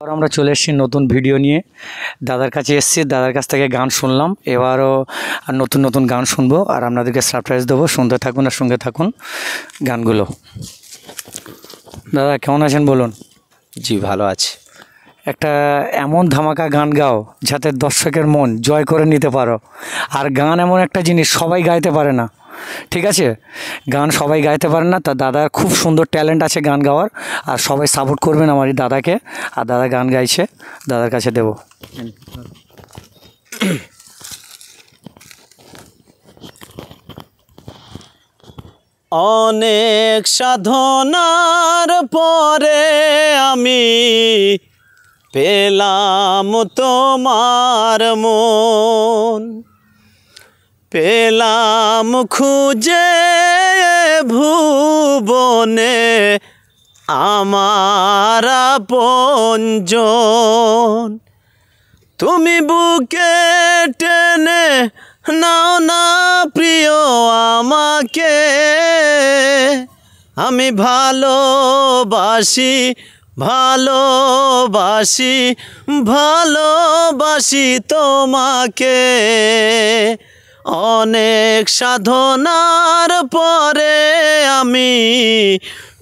আর আমরা চলে এসেছি নতুন ভিডিও নিয়ে। দাদার কাছে এসেছি, দাদার কাছ থেকে গান শুনলাম, এবারও নতুন নতুন গান শুনবো আর আপনাদেরকে সারপ্রাইজ দেবো। শুনতে থাকুন আর সঙ্গে থাকুন গানগুলো। দাদা কেমন আছেন বলুন? জি ভালো আছি। একটা এমন ধামাকা গান গাও যাতে দর্শকের মন জয় করে নিতে পারো। আর গান এমন একটা জিনিস সবাই গাইতে পারে না, ঠিক আছে? গান সবাই গাইতে পারে না, তা দাদার খুব সুন্দর ট্যালেন্ট আছে গান গাওয়ার। আর সবাই সাপোর্ট করবেন আমার এই দাদাকে। আর দাদা গান গাইছে, দাদার কাছে দেবো। অনেক সাধনার পরে আমি পেলাম তোমার মন, পেলাম খুঁজে ভুবনে আমার আপনজন। তুমি বুকে টেনে নাও না প্রিয় আমাকে, আমি ভালোবাসি ভালোবাসি ভালোবাসি তোমাকে। অনেক সাধনার পরে আমি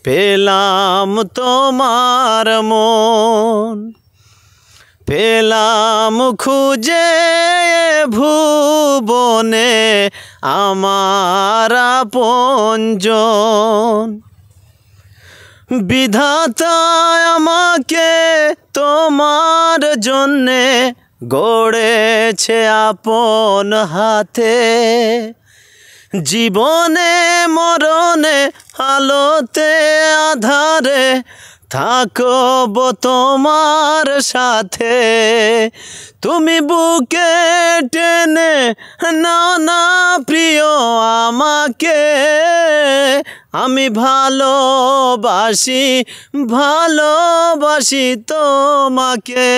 পেলাম তোমার মন, পেলাম খুঁজে ভুবনে আমার আপনজন। বিধাতা আমাকে তোমার জন্যে গড়েছে আপন হাতে, জীবনে মরণে আলোতে আধারে থাকব তোমার সাথে। তুমি বুকে টেনে নাও না প্রিয় আমাকে, আমি ভালোবাসি ভালোবাসি তোমাকে।